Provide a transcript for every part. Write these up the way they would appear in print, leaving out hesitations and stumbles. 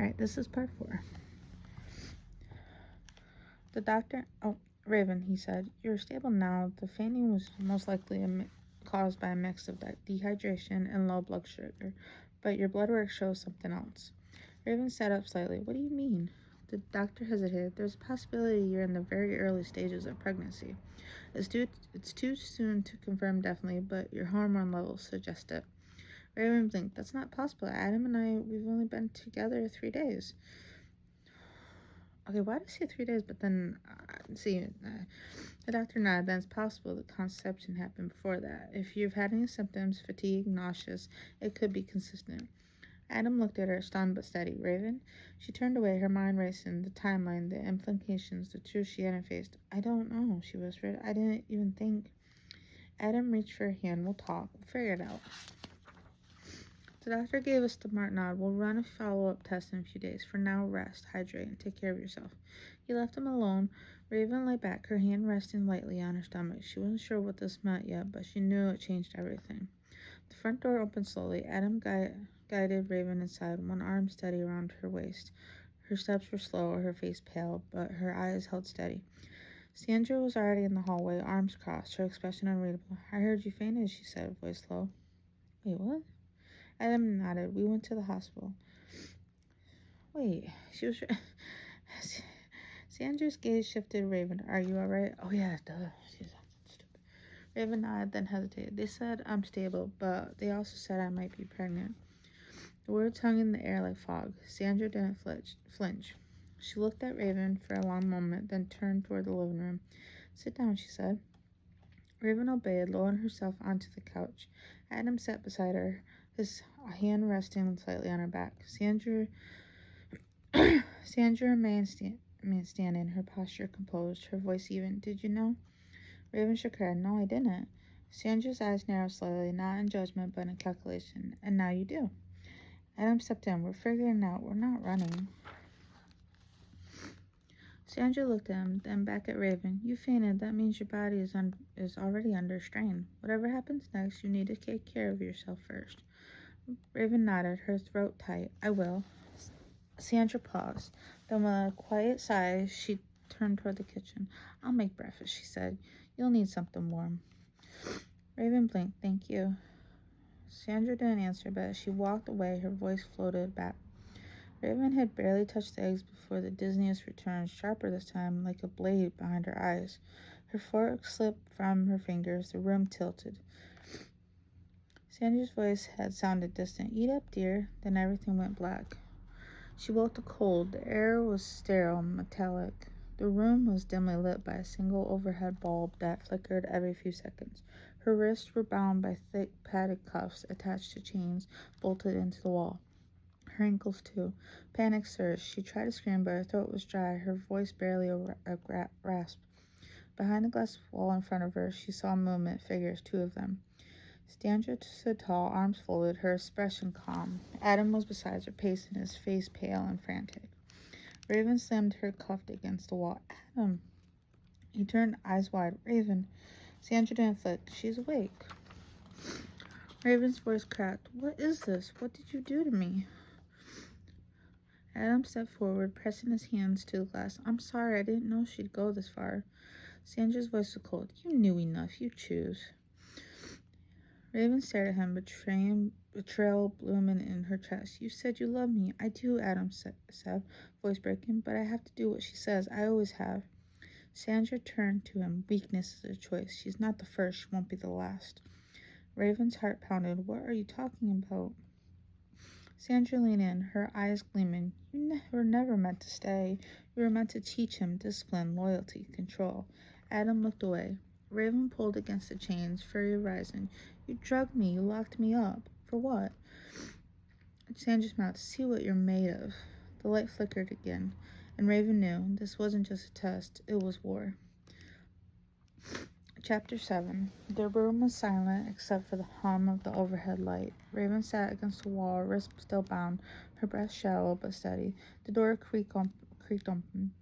Alright, this is part 4. The doctor... Oh, Raven, he said. You're stable now. The fainting was most likely caused by a mix of dehydration and low blood sugar, but your blood work shows something else. Raven sat up slightly. What do you mean? The doctor hesitated. There's a possibility you're in the very early stages of pregnancy. It's too soon to confirm definitely, but your hormone levels suggest it. Raven blinked. That's not possible. Adam and I, we've only been together 3 days. Okay, why did I say 3 days? But then, the doctor nodded. Then it's possible the conception happened before that. If you've had any symptoms, fatigue, nauseous, it could be consistent. Adam looked at her, stunned but steady. Raven? She turned away, her mind racing, the timeline, the implications, the truth she hadn't faced. I don't know, she whispered. I didn't even think. Adam reached for her hand. We'll talk. We'll figure it out. The doctor gave a smart nod. We'll run a follow-up test in a few days. For now, rest, hydrate, and take care of yourself. He left him alone. Raven lay back, her hand resting lightly on her stomach. She wasn't sure what this meant yet, but she knew it changed everything. The front door opened slowly. Adam guided Raven inside, one arm steady around her waist. Her steps were slow, her face pale, but her eyes held steady. Sandra was already in the hallway, arms crossed, her expression unreadable. I heard you fainted, she said, voice low. Wait, what? Adam nodded. We went to the hospital. Wait, she was... Sandra's gaze shifted to Raven. Are you alright? Oh, yeah, duh. She's stupid. Raven nodded, then hesitated. They said I'm stable, but they also said I might be pregnant. The words hung in the air like fog. Sandra didn't flinch. She looked at Raven for a long moment, then turned toward the living room. Sit down, she said. Raven obeyed, lowering herself onto the couch. Adam sat beside her, his hand resting slightly on her back. Sandra remained standing, her posture composed, her voice even. Did you know? Raven shook her head. No, I didn't. Sandra's eyes narrowed slightly, not in judgment, but in calculation. And now you do. Adam stepped in. We're figuring it out. We're not running. Sandra looked at him, then back at Raven. You fainted. That means your body is already under strain. Whatever happens next, you need to take care of yourself first. Raven nodded, her throat tight. I will. Sandra paused. Then with a quiet sigh, she turned toward the kitchen. I'll make breakfast, she said. You'll need something warm. Raven blinked. Thank you. Sandra didn't answer, but as she walked away, her voice floated back. Raven had barely touched the eggs before the dizziness returned, sharper this time, like a blade behind her eyes. Her fork slipped from her fingers, the room tilted. Sandra's voice had sounded distant. Eat up, dear. Then everything went black. She woke the cold. The air was sterile, metallic. The room was dimly lit by a single overhead bulb that flickered every few seconds. Her wrists were bound by thick, padded cuffs attached to chains bolted into the wall. Her ankles, too. Panic surged. She tried to scream, but her throat was dry, her voice barely a rasp. Behind the glass wall in front of her, she saw movement, figures, 2 of them. Sandra stood tall, arms folded, her expression calm. Adam was beside her, pacing, his face pale and frantic. Raven slammed her cuffed against the wall. Adam! He turned, eyes wide. Raven! Sandra didn't flick. She's awake. Raven's voice cracked. What is this? What did you do to me? Adam stepped forward, pressing his hands to the glass. I'm sorry, I didn't know she'd go this far. Sandra's voice was cold. You knew enough. You choose. Raven stared at him, betrayal blooming in her chest. You said you loved me. I do, Adam said, voice breaking, but I have to do what she says. I always have. Sandra turned to him. Weakness is a choice. She's not the first. She won't be the last. Raven's heart pounded. What are you talking about? Sandra leaned in, her eyes gleaming. You were never meant to stay. You were meant to teach him discipline, loyalty, control. Adam looked away. Raven pulled against the chains, fury rising. You drugged me. You locked me up. For what? Sandra's mouth. See what you're made of. The light flickered again, and Raven knew this wasn't just a test. It was war. Chapter 7. The room was silent except for the hum of the overhead light. Raven sat against the wall, wrists still bound, her breath shallow but steady. The door creaked open.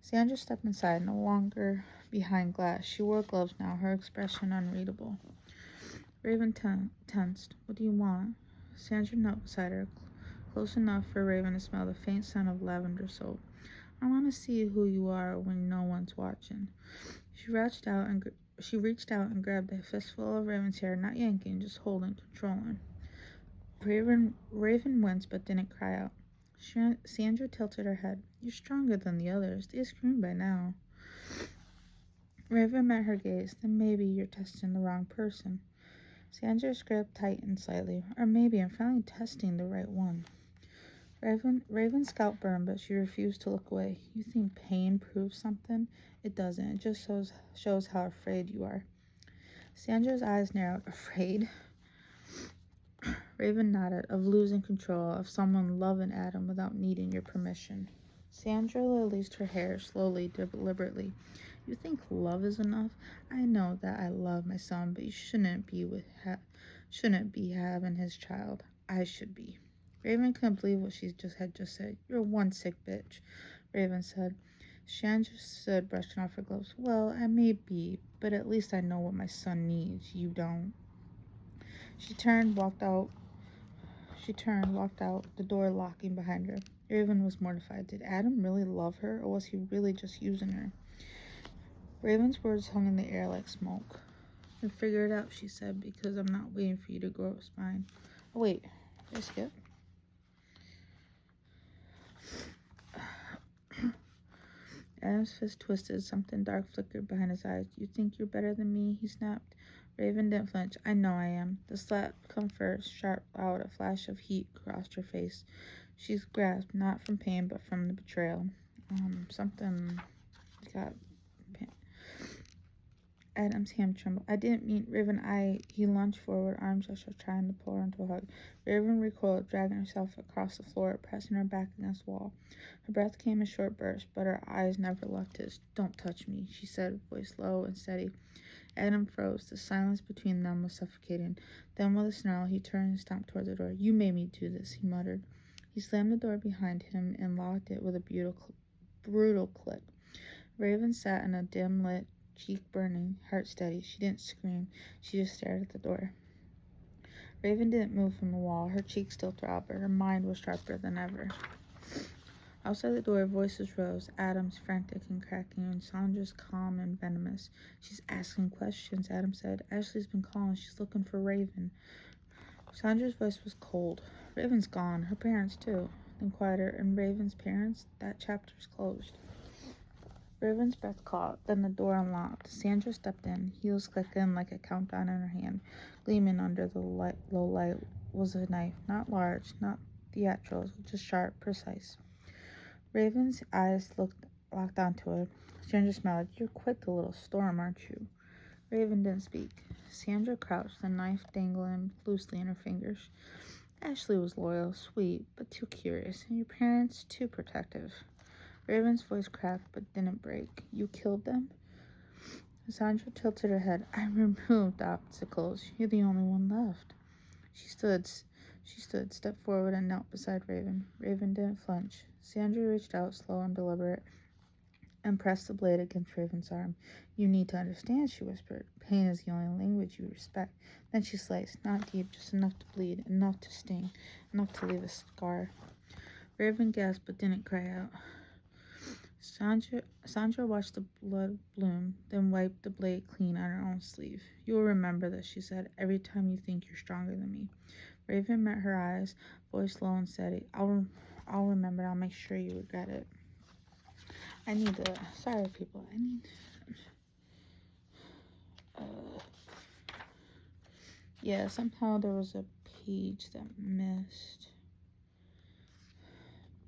Sandra stepped inside, no longer behind glass. She wore gloves now, her expression unreadable. Raven tensed. What do you want? Sandra knelt beside her, close enough for Raven to smell the faint scent of lavender soap. I want to see who you are when no one's watching. She reached out and grabbed a fistful of Raven's hair, not yanking, just holding, controlling. Raven winced but didn't cry out. Sandra tilted her head. You're stronger than the others. They screamed by now. Raven met her gaze. Then maybe you're testing the wrong person. Sandra's grip tightened slightly. Or maybe I'm finally testing the right one. Raven's scalp burned, but she refused to look away. You think pain proves something? It doesn't. It just shows how afraid you are. Sandra's eyes narrowed. Afraid? Raven nodded. Of losing control, of someone loving Adam without needing your permission. Sandra released her hair slowly, deliberately. You think love is enough? I know that I love my son, but you shouldn't be having his child. I should be. Raven couldn't believe what she had just said. You're one sick bitch, Raven said. Sandra stood, brushing off her gloves. Well, I may be, but at least I know what my son needs. You don't. She turned, walked out, the door locking behind her. Raven was mortified. Did Adam really love her, or was he really just using her? Raven's words hung in the air like smoke. I figure it out, she said, because I'm not waiting for you to grow a spine. Oh, wait. Did I skip? Adam's fist twisted. Something dark flickered behind his eyes. You think you're better than me? He snapped. Raven didn't flinch. I know I am. The slap come first, sharp, loud. A flash of heat crossed her face. She gasped, not from pain, but from the betrayal. Something got... Adam's hand trembled. I didn't mean... Raven, He lunged forward, arms outstretched, trying to pull her into a hug. Raven recoiled, dragging herself across the floor, pressing her back against the wall. Her breath came in short bursts, but her eyes never left his. Don't touch me, she said, voice low and steady. Adam froze. The silence between them was suffocating. Then, with a snarl, he turned and stomped toward the door. You made me do this, he muttered. He slammed the door behind him and locked it with a brutal click. Raven sat in a dim-lit, cheek burning, heart steady. She didn't scream. She just stared at the door. Raven didn't move from the wall. Her cheeks still throbbed, but her mind was sharper than ever. Outside the door, voices rose, Adam's frantic and cracking, and Sandra's calm and venomous. She's asking questions, Adam said. Ashley's been calling. She's looking for Raven. Sandra's voice was cold. Raven's gone. Her parents, too. Then quieter. And Raven's parents? That chapter's closed. Raven's breath caught. Then the door unlocked. Sandra stepped in, heels clicking like a countdown in her hand. Gleaming under the low light was a knife. Not large, not theatrical, just sharp, precise. Raven's eyes locked onto it. Sandra smiled. You're quite the little storm, aren't you? Raven didn't speak. Sandra crouched, the knife dangling loosely in her fingers. Ashley was loyal, sweet, but too curious, and your parents too protective. Raven's voice cracked, but didn't break. You killed them? Sandra tilted her head. I removed the obstacles. You're the only one left. She stood, stepped forward, and knelt beside Raven. Raven didn't flinch. Sandra reached out, slow and deliberate, and pressed the blade against Raven's arm. You need to understand, she whispered. Pain is the only language you respect. Then she sliced, not deep, just enough to bleed, enough to sting, enough to leave a scar. Raven gasped, but didn't cry out. Sandra watched the blood bloom, then wiped the blade clean on her own sleeve. You'll remember this, she said, every time you think you're stronger than me. Raven met her eyes, voice low and steady. I'll remember. I'll make sure you regret it. Sorry, people. Yeah, somehow there was a page that missed.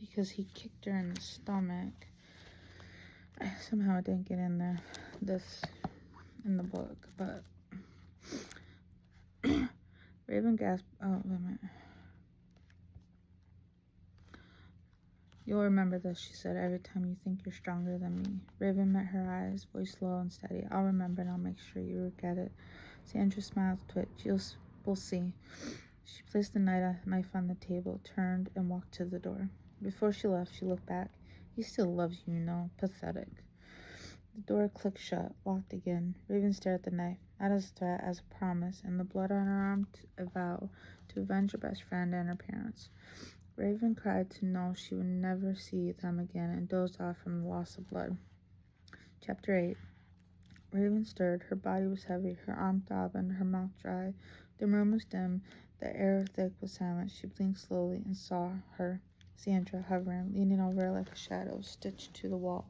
Because he kicked her in the stomach. Somehow it didn't get in there. In the book, but Raven gasped. Oh, wait a minute. You'll remember this, she said, every time you think you're stronger than me. Raven met her eyes, voice low and steady. I'll remember and I'll make sure you regret it. Sandra smiled, twitched. We'll see. She placed the knife on the table, turned, and walked to the door. Before she left, she looked back. He still loves you, you know. Pathetic. The door clicked shut, locked again. Raven stared at the knife, not as a threat, as a promise, and the blood on her arm a vow to avenge her best friend and her parents. Raven cried to know she would never see them again and dozed off from the loss of blood. Chapter 8. Raven stirred. Her body was heavy, her arm throbbing, her mouth dry. The room was dim, the air thick with silence. She blinked slowly and saw her, Sandra, hovering, leaning over her like a shadow, stitched to the wall.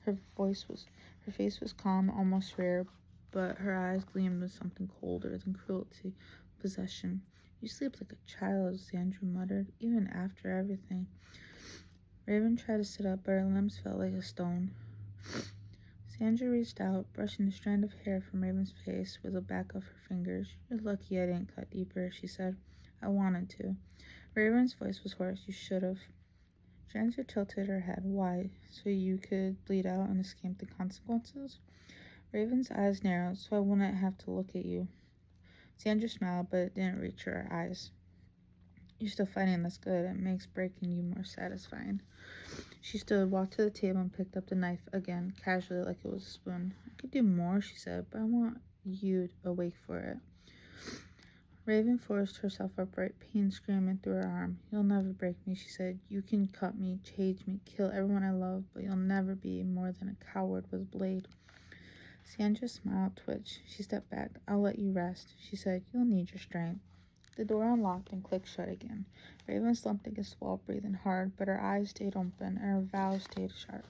Her face was calm, almost rare, but her eyes gleamed with something colder than cruelty, possession. "You sleep like a child," Sandra muttered, "even after everything." Raven tried to sit up, but her limbs felt like a stone. Sandra reached out, brushing a strand of hair from Raven's face with the back of her fingers. "You're lucky I didn't cut deeper," she said. "I wanted to." Raven's voice was hoarse. "You should have." Sandra tilted her head. "Why? So you could bleed out and escape the consequences?" Raven's eyes narrowed. "So I wouldn't have to look at you." Sandra smiled, but it didn't reach her eyes. "You're still fighting, that's good. It makes breaking you more satisfying." She stood, walked to the table, and picked up the knife again, casually, like it was a spoon. "I could do more," she said, "but I want you awake for it." Raven forced herself upright, pain screaming through her arm. "You'll never break me," she said. "You can cut me, change me, kill everyone I love, but you'll never be more than a coward with a blade." Sandra's smile twitched. She stepped back. "I'll let you rest," she said. "You'll need your strength." The door unlocked and clicked shut again. Raven slumped against the wall, breathing hard, but her eyes stayed open and her vows stayed sharp.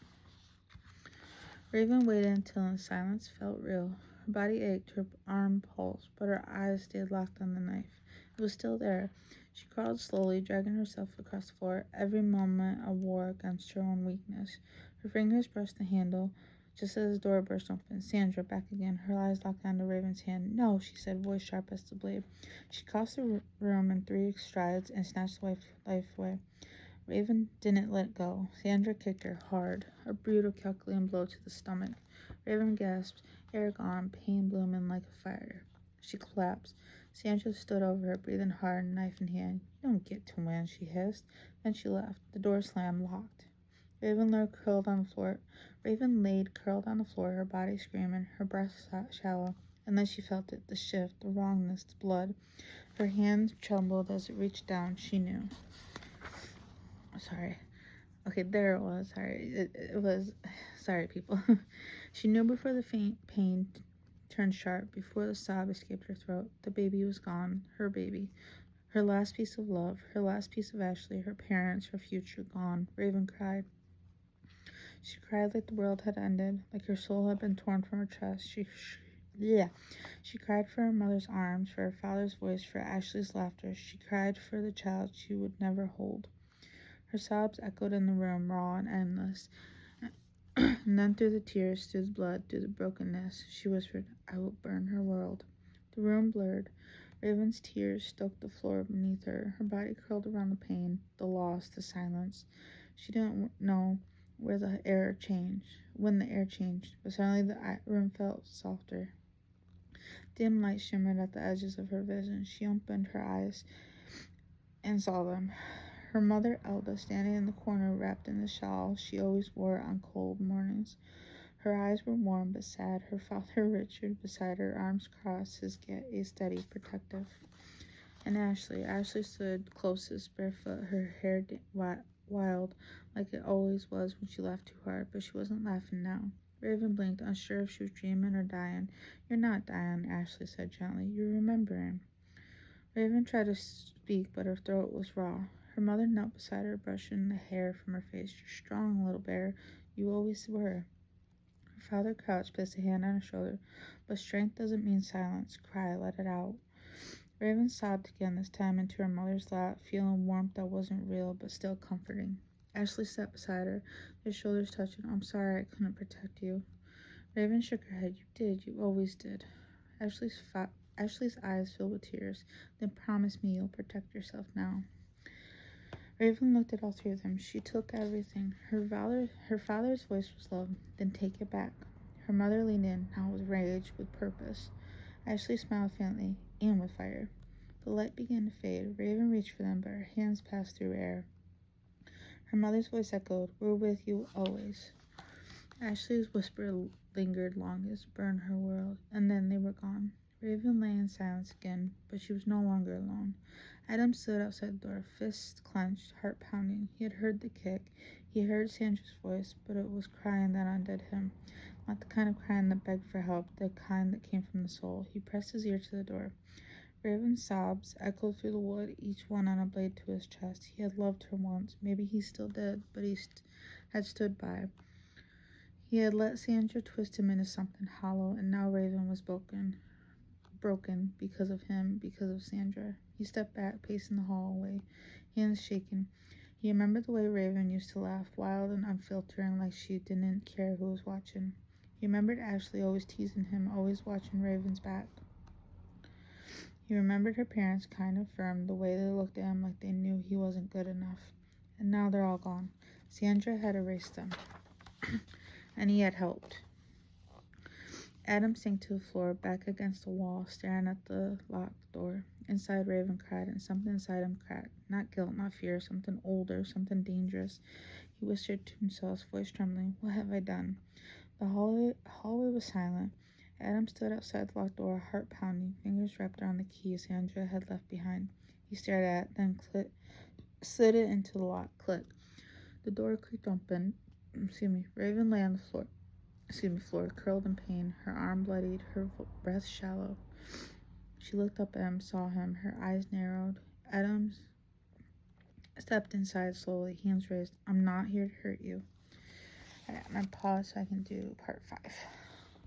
Raven waited until the silence felt real. Her body ached, her arm pulsed, but her eyes stayed locked on the knife. It was still there. She crawled slowly, dragging herself across the floor, every moment a war against her own weakness. Her fingers brushed the handle, just as the door burst open. Sandra, back again, her eyes locked onto Raven's hand. "No," she said, voice sharp as the blade. She crossed the room in 3 strides and snatched the life away. Raven didn't let go. Sandra kicked her hard, a brutal, calculating blow to the stomach. Raven gasped, air gone, pain blooming like a fire. She collapsed. Sandra stood over her, breathing hard, knife in hand. "You don't get to win," she hissed. Then she left. The door slammed, locked. Raven laid curled on the floor, her body screaming, her breath shallow. And then she felt it, the shift, the wrongness, the blood. Her hand trembled as it reached down. She knew. Sorry. Okay, there it was. Sorry. It was. Sorry, people. She knew before the faint pain turned sharp, before the sob escaped her throat. The baby was gone. Her baby. Her last piece of love. Her last piece of Ashley. Her parents. Her future gone. Raven cried. She cried like the world had ended, like her soul had been torn from her chest. She cried for her mother's arms, for her father's voice, for Ashley's laughter. She cried for the child she would never hold. Her sobs echoed in the room, raw and endless. And then through the tears, through the blood, through the brokenness, she whispered, "I will burn her world." The room blurred. Raven's tears stoked the floor beneath her. Her body curled around the pain, the loss, the silence. She didn't know when the air changed, but suddenly the room felt softer. Dim light shimmered at the edges of her vision. She opened her eyes and saw them. Her mother, Elda, standing in the corner, wrapped in the shawl she always wore on cold mornings. Her eyes were warm but sad. Her father, Richard, beside her, arms crossed, his gaze steady, protective. And Ashley stood closest, barefoot, her hair wild, like it always was when she laughed too hard, but she wasn't laughing now. Raven blinked, unsure if she was dreaming or dying. "You're not dying," Ashley said gently. "You're remembering." Raven tried to speak, but her throat was raw. Her mother knelt beside her, brushing the hair from her face. "You're strong, little bear. You always were." Her father crouched, placed a hand on her shoulder. "But strength doesn't mean silence. Cry, let it out." Raven sobbed again, this time into her mother's lap, feeling warmth that wasn't real, but still comforting. Ashley sat beside her, their shoulders touching. "I'm sorry I couldn't protect you." Raven shook her head. "You did. You always did." Ashley's eyes filled with tears. "Then promise me you'll protect yourself now." Raven looked at all 3 of them. She took everything. Her father's voice was low. "Then take it back." Her mother leaned in, now with rage, with purpose. Ashley smiled faintly, and with fire. The light began to fade. Raven reached for them, but her hands passed through air. Her mother's voice echoed, "We're with you always." Ashley's whisper lingered longest, "Burn her world," and then they were gone. Raven lay in silence again, but she was no longer alone. Adam stood outside the door, fists clenched, heart pounding. He had heard the kick. He heard Sandra's voice, but it was crying that undid him. Not the kind of crying that begged for help, the kind that came from the soul. He pressed his ear to the door. Raven's sobs echoed through the wood, each one on a blade to his chest. He had loved her once. Maybe he still did, but he had stood by. He had let Sandra twist him into something hollow, and now Raven was broken because of him, because of Sandra. He stepped back, pacing the hallway, hands shaking. He remembered the way Raven used to laugh, wild and unfiltering, like she didn't care who was watching. He remembered Ashley always teasing him, always watching Raven's back. He remembered her parents, kind of firm, the way they looked at him like they knew he wasn't good enough. And now they're all gone. Sandra had erased them, and he had helped. Adam sank to the floor, back against the wall, staring at the locked door. Inside, Raven cried, and something inside him cracked. Not guilt, not fear, something older, something dangerous. He whispered to himself, voice trembling, "What have I done?" The hallway was silent. Adam stood outside the locked door, heart pounding, fingers wrapped around the key Sandra had left behind. He stared at it, then slid it into the lock. Click. The door creaked open. Raven lay on the floor, curled in pain, her arm bloodied, her breath shallow. She looked up at him, saw him, her eyes narrowed. Adam stepped inside slowly, hands raised. "I'm not here to hurt you." I'm gonna pause so I can do part 5.